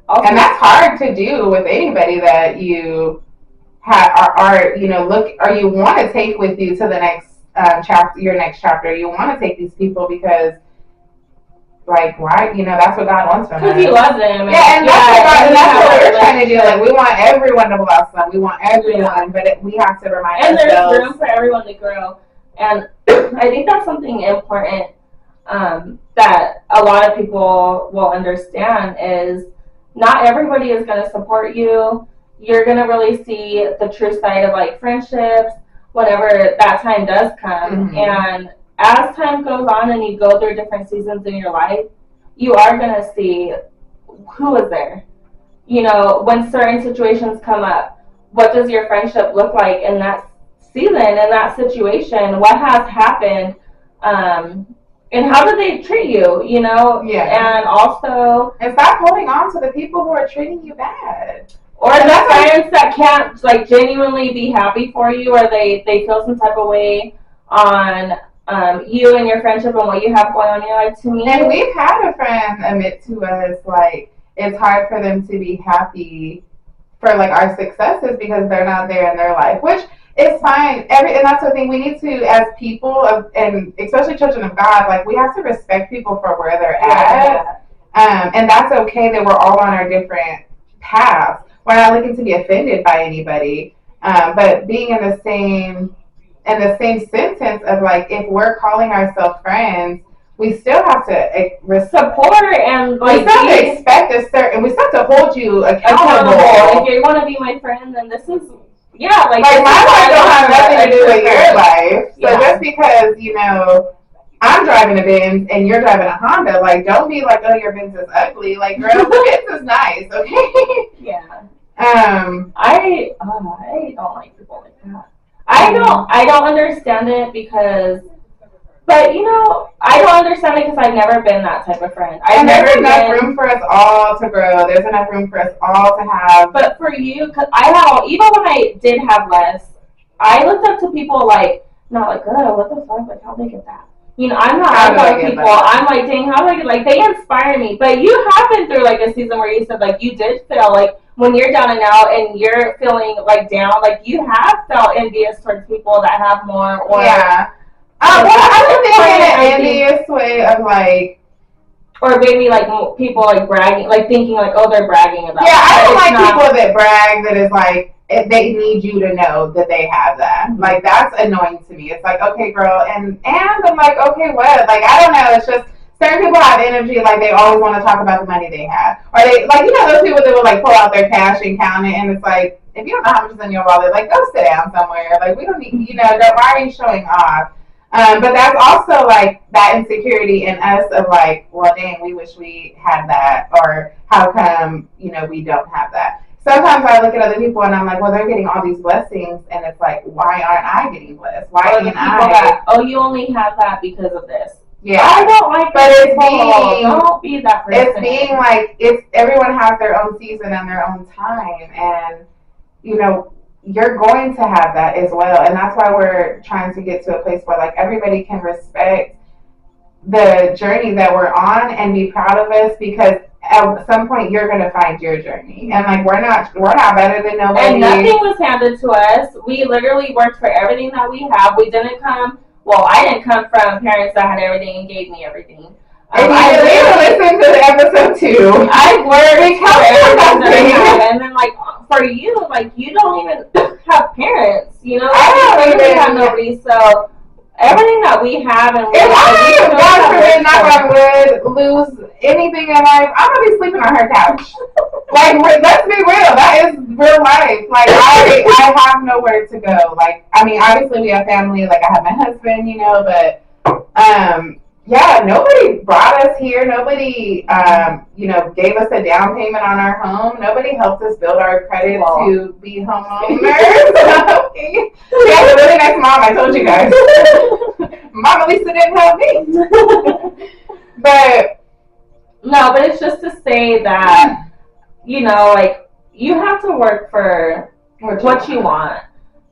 that's hard to do with anybody that you you want to take with you to the next chapter, your next chapter. You want to take these people because, like, why? That's what God wants from us. Because He loves them. Yeah, and that's what we're trying to do. Like, we want everyone to blossom. We want everyone, but we have to remind ourselves. And there's room for everyone to grow. And I think that's something important that a lot of people will understand is not everybody is going to support you. You're going to really see the true side of, like, friendships whenever that time does come. And as time goes on and you go through different seasons in your life, you are going to see who is there. You know, when certain situations come up, what does your friendship look like in that season, in that situation? What has happened? And how do they treat you, you know? Yeah. And also... And stop holding on to the people who are treating you bad. Or the friends that can't, like, genuinely be happy for you, or they feel some type of way on you and your friendship and what you have going on in your life. To me... And we've had a friend admit to us, like, it's hard for them to be happy for, like, our successes because they're not there in their life, which... It's fine. And that's the thing. We need to, as people, and especially children of God, like, we have to respect people for where they're at. And that's okay that we're all on our different paths. We're not looking to be offended by anybody. But being in the same sentence of, like, if we're calling ourselves friends, we still have to support and, like, we still have to expect a certain. We still have to hold you accountable. If you want to be my friend, then this is. Yeah, like my life don't have nothing to do with your life. So just because, you know, I'm driving a Benz and you're driving a Honda, like, don't be like, oh, your Benz is ugly. Like, girl, the Benz is nice, okay? Yeah. I don't like people like that. I don't understand it because, but, you know, I don't understand it because I've never been that type of friend. And there's enough room for us all to grow. There's enough room for us all to have. But for you, because even when I did have less, I looked up to people like, not like, oh, what the fuck? Like, how'd they get that? You know, I'm not like people. I'm like, dang, how do I get, like, they inspire me. But you have been through, like, a season where you said, like, you did feel like, when you're down and out and you're feeling, like, down, like, you have felt envious towards people that have more. Or, yeah. I don't think in an envious way of, like, or maybe, like, people, like, bragging, like, thinking, like, oh, they're bragging about it. Yeah, I don't like people that brag that is, like, they need you to know that they have that. Like, that's annoying to me. It's like, okay, girl, and I'm like, okay, what? Like, I don't know. It's just certain people have energy, like, they always want to talk about the money they have. Or they, like, you know, those people that will, like, pull out their cash and count it, and it's like, if you don't know how much is in your wallet, like, go sit down somewhere. Like, we don't need, you know, why are you showing off? But that's also, like, that insecurity in us of, like, well, dang, we wish we had that, or how come, you know, we don't have that. Sometimes I look at other people and I'm like, well, they're getting all these blessings, and it's like, why aren't I getting blessed? Why can't I? Oh, you only have that because of this. Yeah, I don't like, but it's being, don't be that person. It's being like, everyone has their own season and their own time, and, you know, you're going to have that as well. And that's why we're trying to get to a place where, like, everybody can respect the journey that we're on and be proud of us, because at some point you're going to find your journey. And, like, we're not better than nobody. And nothing was handed to us. We literally worked for everything that we have. We didn't come, I didn't come from parents that had everything and gave me everything. And I listened to episode 2. I worked for everything that I have. And then, like, for you, like, you don't even have parents, you know? I don't even have nobody, so everything that we have, and if I, God forbid, knock on wood, lose anything in life, I'm gonna be sleeping on her couch. Like, let's be real, that is real life. Like, I have nowhere to go. Like, I mean, obviously we have family. Like, I have my husband, you know, but yeah, nobody brought us here. Nobody, you know, gave us a down payment on our home. Nobody helped us build our credit to be homeowners. Okay. We have a really nice mom, I told you guys. Mama Lisa didn't help me. But it's just to say that, you know, like, you have to work for what you want.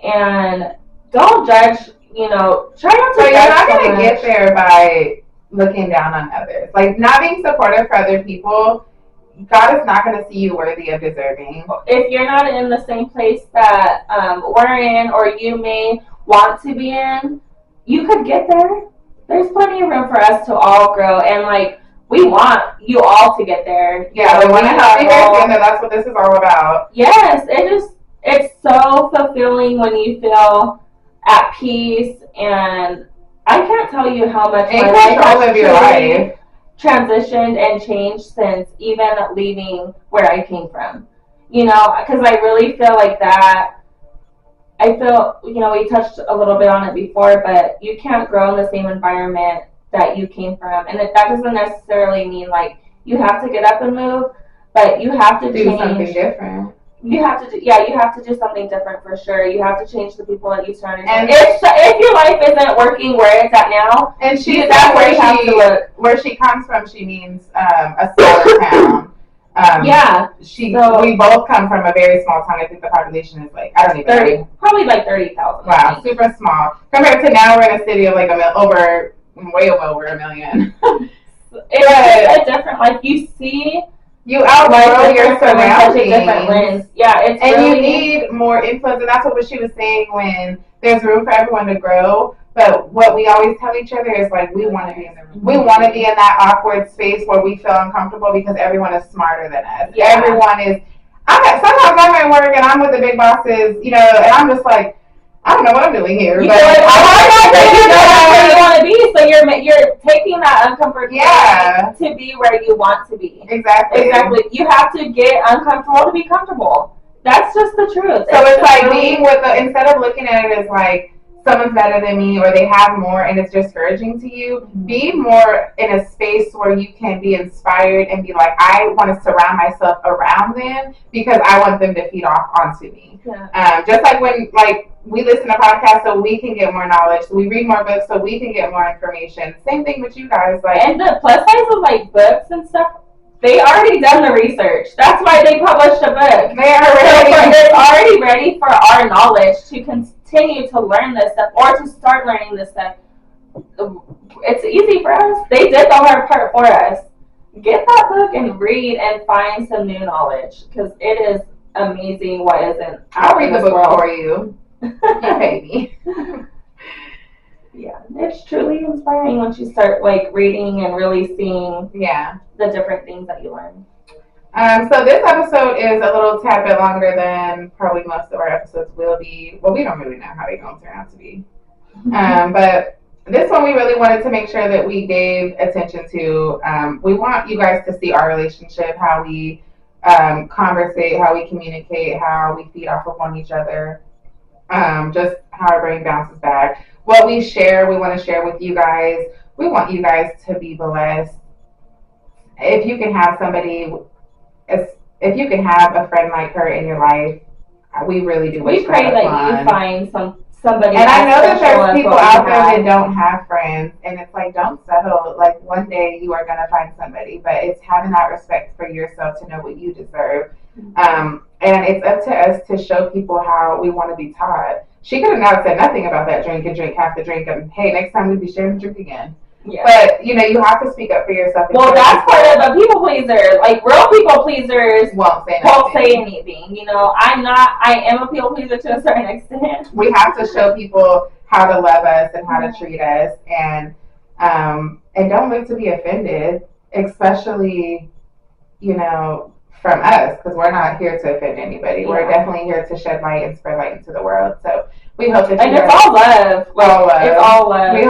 And don't judge, you know, try not to judge. So you're not going to get there by looking down on others. Like, not being supportive for other people, God is not going to see you worthy of deserving. If you're not in the same place that we're in, or you may want to be in, you could get there. There's plenty of room for us to all grow, and, like, we want you all to get there. Yeah, we want to help you guys get there. That's what this is all about. Yes, it's so fulfilling when you feel at peace, and I can't tell you how much my life has transitioned and changed since even leaving where I came from. You know, because I really feel like that I feel, we touched a little bit on it before, but you can't grow in the same environment that you came from. And that doesn't necessarily mean like you have to get up and move, but you have to do something different. You have to do something different for sure. You have to change the people that you surround yourself. And if your life isn't working where it's at now, and that's where she comes from. She means a smaller town. We both come from a very small town. I think the population is like, I don't even 30, know. Probably like 30,000. Wow, super small compared to now we're in a city of like way over a million. It's a different, like you see. You outgrow your surroundings. Different lens. Yeah, you need more influence, and that's what she was saying. When there's room for everyone to grow, but what we always tell each other is like we want to be in that awkward space where we feel uncomfortable because everyone is smarter than us. Yeah. Everyone is. Sometimes I'm at work and I'm with the big bosses, and I'm just like, I don't know what I'm doing here. But you know where you want to be, so you're taking that uncomfort to be where you want to be. Exactly. You have to get uncomfortable to be comfortable. That's just the truth. So it's like being instead of looking at it as like someone's better than me or they have more and it's discouraging to you, be more in a space where you can be inspired and be like, I want to surround myself around them because I want them to feed off onto me. Yeah. Just like when we listen to podcasts so we can get more knowledge, so we read more books so we can get more information. Same thing with you guys. And the plus size of books and stuff, they already done the research. That's why they published a book. They're already ready for our knowledge to continue to learn this stuff or to start learning this stuff. It's easy for us. They did the hard part for us. Get that book and read and find some new knowledge because it is amazing what isn't. I'll read the book for you. You pay me. Yeah, it's truly inspiring once you start reading and really seeing the different things that you learn. So this episode is a little tad bit longer than probably most of our episodes will be. Well, we don't really know how they're going to turn out to be. But this one we really wanted to make sure that we gave attention to. We want you guys to see our relationship, how we conversate, how we communicate, how we feed off of one each other. Just how our brain bounces back. What we share, we want to share with you guys. We want you guys to be blessed. If you can have a friend like her in your life, we really do. We pray that you find somebody. And I know that there's people out there that don't have friends, and it's like, don't settle. Like one day you are gonna find somebody, but it's having that respect for yourself to know what you deserve. And it's up to us to show people how we want to be taught. She could have not said nothing about that drink and drink half the drink and hey, next time we'd be sharing the drink again. Yeah. But you have to speak up for yourself. Well, that's part of the people pleaser. Real people pleasers won't say anything. I am a people pleaser to a certain extent. We have to show people how to love us and how to treat us, and don't look to be offended, especially from us, because we're not here to offend anybody. Yeah. We're definitely here to shed light and spread light into the world. So we hope that it's all love. It's all love. We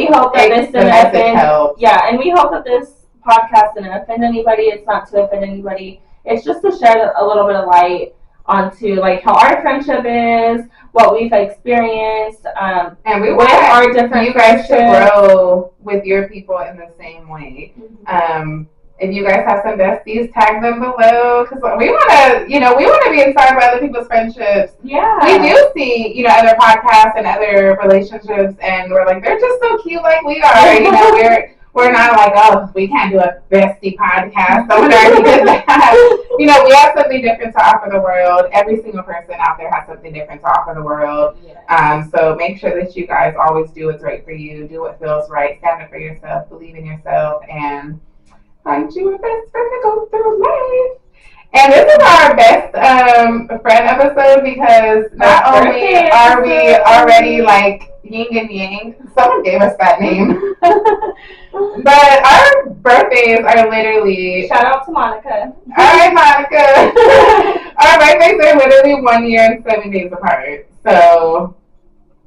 hope that this message helps. Yeah, and we hope that this podcast didn't offend anybody. It's not to offend anybody. It's just to shed a little bit of light onto how our friendship is, what we've experienced, and we want our different you guys to grow with your people in the same way. Mm-hmm. If you guys have some besties, tag them below because we want to be inspired by other people's friendships. Yeah, we do see other podcasts and other relationships, and we're like, they're just so cute like we are. We're not like, oh, we can't do a bestie podcast. Someone already did that. We have something different to offer the world. Every single person out there has something different to offer the world. Yes. So make sure that you guys always do what's right for you, do what feels right, stand up for yourself, believe in yourself, and find you a best friend to go through life. And this is our best friend episode because not only are we already yin and yang, someone gave us that name, but our birthdays are literally... Shout out to Monica. All right, Monica. Our birthdays are literally 1 year and 7 days apart. So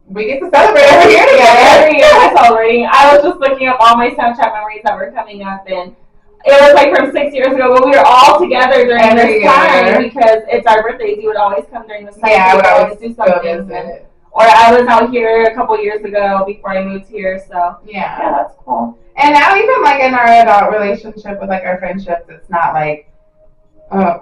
we get to celebrate every year together. Every year we're celebrating. I was just looking up all my Snapchat memories that were coming up, and it was like from 6 years ago, but we were all together during Every this time year. because it's our birthdays. You would always come during this time. Yeah, I so would we'd always do go something. visit. Or I was out here a couple years ago before I moved here, so Yeah. yeah, that's cool. And now even like in our adult relationship with like our friendships, it's not like,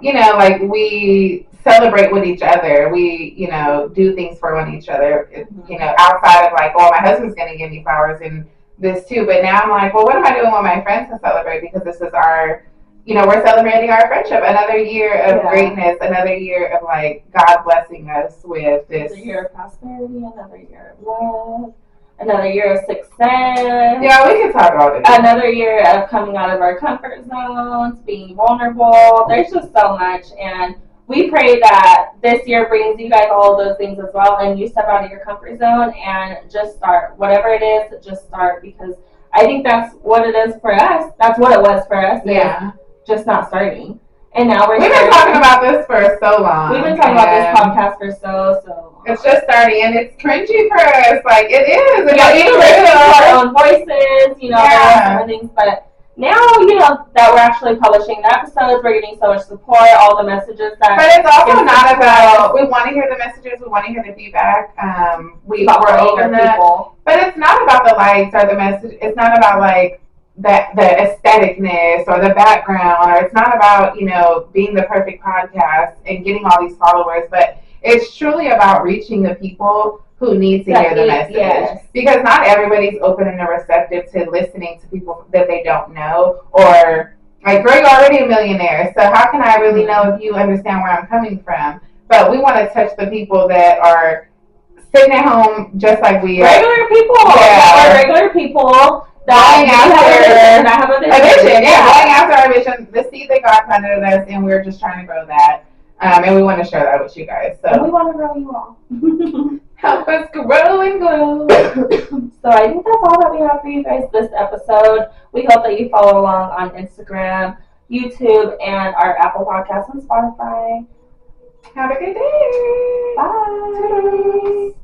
you know, like we celebrate with each other. We, you know, do things for one each other. You know, outside of like, oh, my husband's gonna give me flowers and this too. But now I'm like, well, what am I doing with my friends to celebrate? Because this is our, you know, we're celebrating our friendship. Another year of greatness. Another year of like God blessing us with this. Another year of prosperity. Another year of love. Another year of success. Yeah, we can talk about it. Another year of coming out of our comfort zones, being vulnerable. There's just so much, and we pray that this year brings you guys all of those things as well, and you step out of your comfort zone and just start. Whatever it is, just start, because I think that's what it is for us. That's what it was for us. Yeah. Just not starting. And now we've been talking about this for so long. We've been talking about this podcast for so long. It's just starting, and it's cringy for us. Like, it is. You know, even listening to our own voices, you know, different things. But now, you know, that we're actually publishing the episodes, we're getting so much support, all the messages that. But it's also not about, we want to hear the messages, we want to hear the feedback. We're open to people. But it's not about the likes or the message. It's not about, like, the aestheticness or the background, or it's not about, you know, being the perfect podcast and getting all these followers, but it's truly about reaching the people who need to hear the message. Yes. Because not everybody's open and receptive to listening to people that they don't know, or like, girl, you're already a millionaire, so how can I really know if you understand where I'm coming from? But we want to touch the people that are sitting at home just like we are. Regular people. Yeah. Regular people. Going after have a vision. Yeah, going after our vision, the seed that God planted us, and we're just trying to grow that. And we want to share that with you guys. So and we want to grow you all. Help us grow and grow. So I think that's all that we have for you guys this episode. We hope that you follow along on Instagram, YouTube, and our Apple Podcasts and Spotify. Have a good day. Bye.